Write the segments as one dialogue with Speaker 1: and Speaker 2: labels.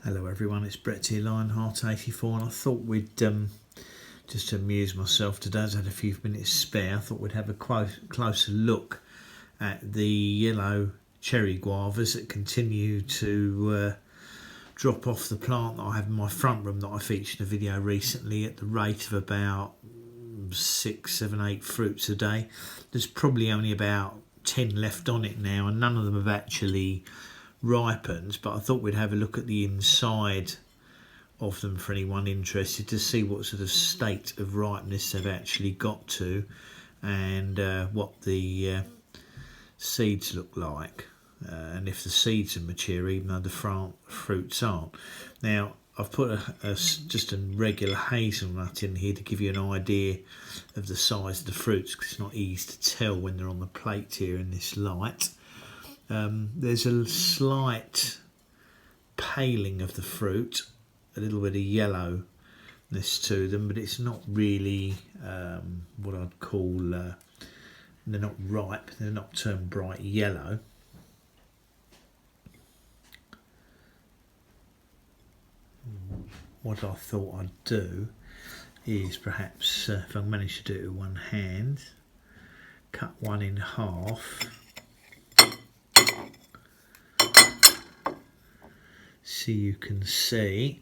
Speaker 1: Hello everyone, it's Brett here, Lionheart84, and I thought we'd just amuse myself today. As I had a few minutes spare, I thought we'd have a closer look at the yellow cherry guavas that continue to drop off the plant that I have in my front room that I featured in a video recently at the rate of about 6, 7, 8 fruits a day. There's probably only about 10 left on it now, and none of them have actually ripened, but I thought we'd have a look at the inside of them for anyone interested to see what sort of state of ripeness they've actually got to, and what the seeds look like, and if the seeds are mature even though the fruits aren't. Now I've put just a regular hazelnut in here to give you an idea of the size of the fruits, because it's not easy to tell when they're on the plate here in this light. There's a slight paling of the fruit, a little bit of yellowness to them, but it's not really what I'd call, they're not ripe, they're not turned bright yellow. What I thought I'd do is perhaps, if I manage to do it with one hand, cut one in half. So you can see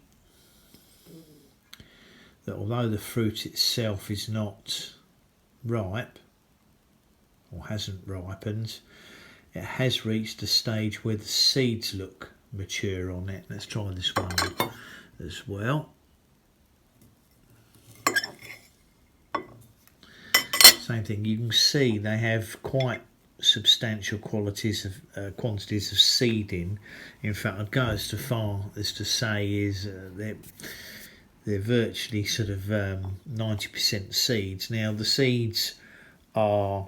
Speaker 1: that although the fruit itself is not ripe or hasn't ripened, it has reached a stage where the seeds look mature on it. Let's try this one as well. Same thing, you can see they have quite substantial quantities of seed in. In fact, I'd go as far as to say is they're virtually sort of 90% seeds. Now the seeds are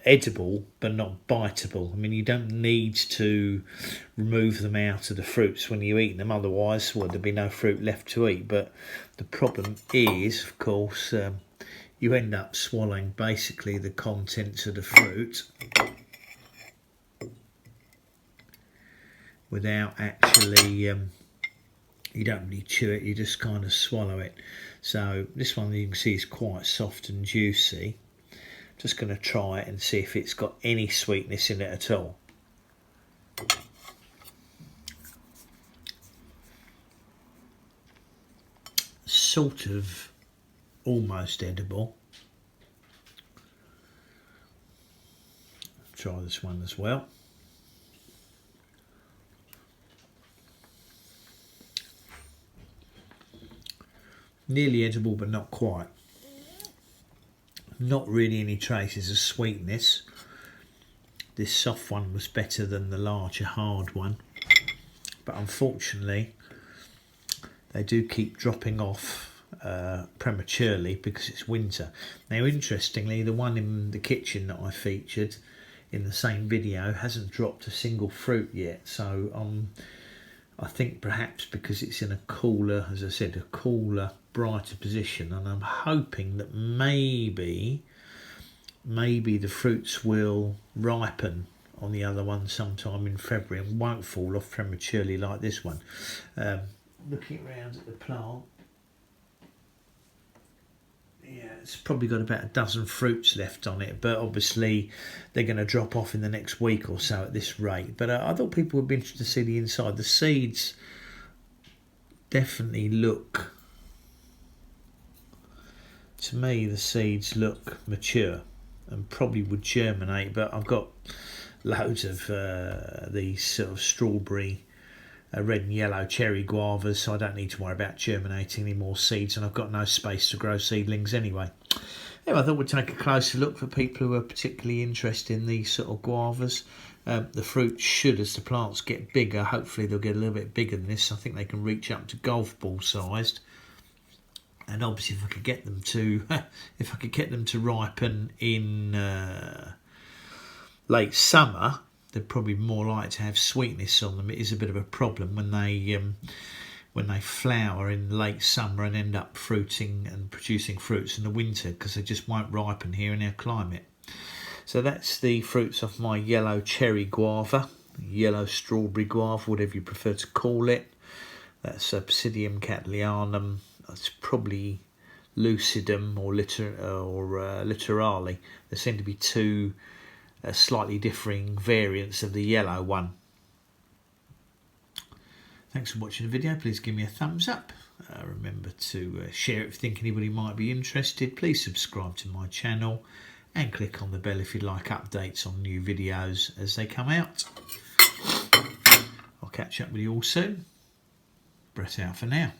Speaker 1: edible but not biteable. I mean, you don't need to remove them out of the fruits when you eat them, otherwise there'd be no fruit left to eat. But the problem is, of course, you end up swallowing basically the contents of the fruit without actually, you don't really chew it, you just kind of swallow it. So this one you can see is quite soft and juicy. Just going to try it and see if it's got any sweetness in it at all. Sort of almost edible. Try this one as well. Nearly edible but not quite. Not really any traces of sweetness. This soft one was better than the larger hard one, but unfortunately they do keep dropping off prematurely because it's winter. Now interestingly, the one in the kitchen that I featured in the same video hasn't dropped a single fruit yet, so I think perhaps because it's in a cooler, as I said, a cooler, brighter position, and I'm hoping that maybe the fruits will ripen on the other one sometime in February and won't fall off prematurely like this one. Looking around at the plant, yeah, it's probably got about a dozen fruits left on it, but obviously they're going to drop off in the next week or so at this rate. But I thought people would be interested to see the inside. The seeds definitely look, to me, the seeds look mature and probably would germinate, but I've got loads of these sort of strawberry, red and yellow cherry guavas, so I don't need to worry about germinating any more seeds, and I've got no space to grow seedlings anyway. Anyway, I thought we'd take a closer look for people who are particularly interested in these sort of guavas. The fruit should, as the plants get bigger, hopefully they'll get a little bit bigger than this. I think they can reach up to golf ball sized. And obviously, if I could get them to ripen in late summer, they're probably more likely to have sweetness on them. It is a bit of a problem when they flower in late summer and end up fruiting and producing fruits in the winter, because they just won't ripen here in our climate. So that's the fruits of my yellow cherry guava, yellow strawberry guava, whatever you prefer to call it. That's Obsidium Catalianum. That's probably Lucidum or Literale. There seem to be two slightly differing variants of the yellow one. Thanks for watching the video. Please give me a thumbs up. Remember to share it if you think anybody might be interested. Please subscribe to my channel and click on the bell if you'd like updates on new videos as they come out. I'll catch up with you all soon. Brett out for now.